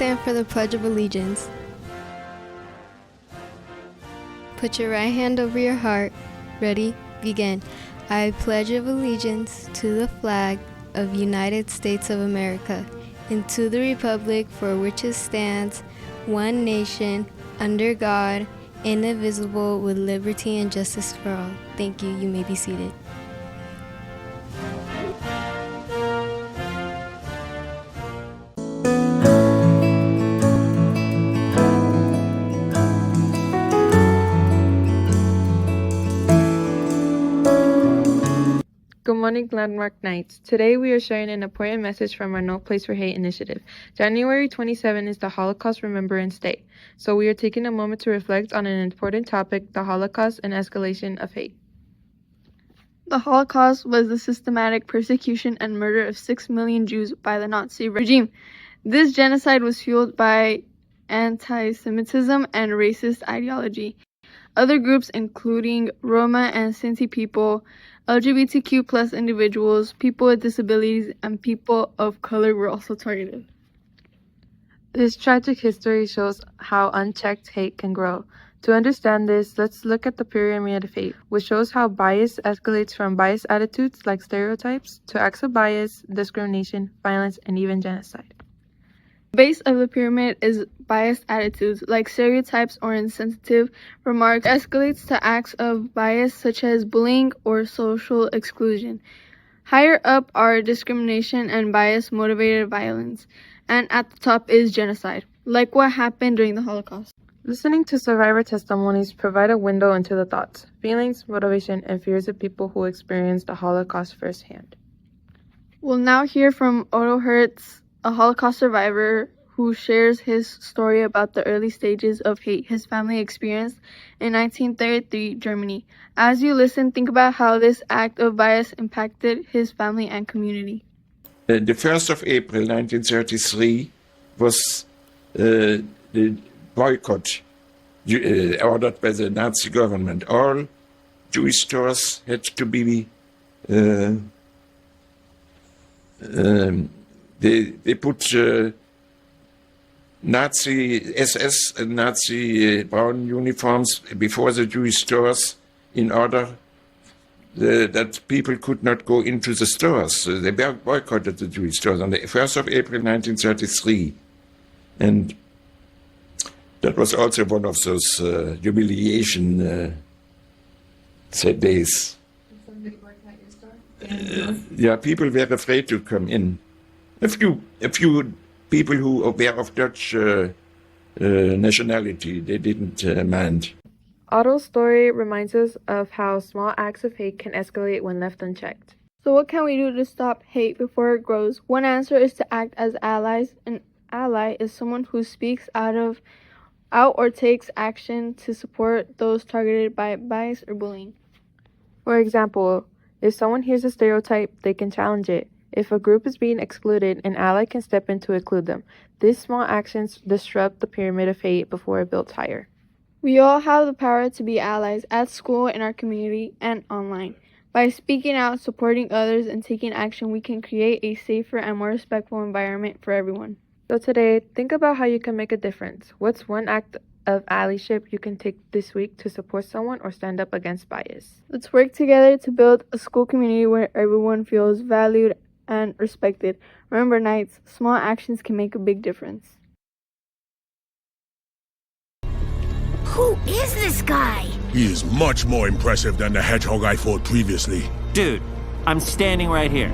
stand for the Pledge of Allegiance. Put your right hand over your heart. Ready? Begin. I pledge allegiance to the flag of the United States of America and to the republic for which it stands, one nation, under God, indivisible, with liberty and justice for all. Thank you. You may be seated. Good morning, Landmark Knights. Today we are sharing an important message from our No Place for Hate initiative. January 27 is the Holocaust Remembrance Day, so we are taking a moment to reflect on an important topic, the Holocaust and escalation of hate. The Holocaust was the systematic persecution and murder of 6 million Jews by the Nazi regime. This genocide was fueled by anti-Semitism and racist ideology. Other groups, including Roma and Sinti people, LGBTQ plus individuals, people with disabilities, and people of color were also targeted. This tragic history shows how unchecked hate can grow. To understand this, let's look at the pyramid of hate, which shows how bias escalates from biased attitudes like stereotypes to acts of bias, discrimination, violence, and even genocide. The base of the pyramid is biased attitudes like stereotypes or insensitive remarks. It escalates to acts of bias such as bullying or social exclusion. Higher up are discrimination and bias-motivated violence. And at the top is genocide, like what happened during the Holocaust. Listening to survivor testimonies provide a window into the thoughts, feelings, motivation, and fears of people who experienced the Holocaust firsthand. We'll now hear from Otto Hertz, a Holocaust survivor who shares his story about the early stages of hate his family experienced in 1933 Germany. As you listen, think about how this act of bias impacted his family and community. The 1st of April 1933 was the boycott ordered by the Nazi government. All Jewish stores had to be they put Nazi SS and Nazi brown uniforms before the Jewish stores in order that people could not go into the stores. So they boycotted the Jewish stores on the 1st of April 1933. And that was also one of those humiliation days. Yeah, people were afraid to come in. A few people who were of Dutch nationality, they didn't mind. Otto's story reminds us of how small acts of hate can escalate when left unchecked. So what can we do to stop hate before it grows? One answer is to act as allies. An ally is someone who speaks out or takes action to support those targeted by bias or bullying. For example, if someone hears a stereotype, they can challenge it. If a group is being excluded, an ally can step in to include them. These small actions disrupt the pyramid of hate before it builds higher. We all have the power to be allies at school, in our community, and online. By speaking out, supporting others, and taking action, we can create a safer and more respectful environment for everyone. So today, think about how you can make a difference. What's one act of allyship you can take this week to support someone or stand up against bias? Let's work together to build a school community where everyone feels valued and respected. Remember, Knights, small actions can make a big difference. Who is this guy? He is much more impressive than the hedgehog I fought previously. Dude, I'm standing right here.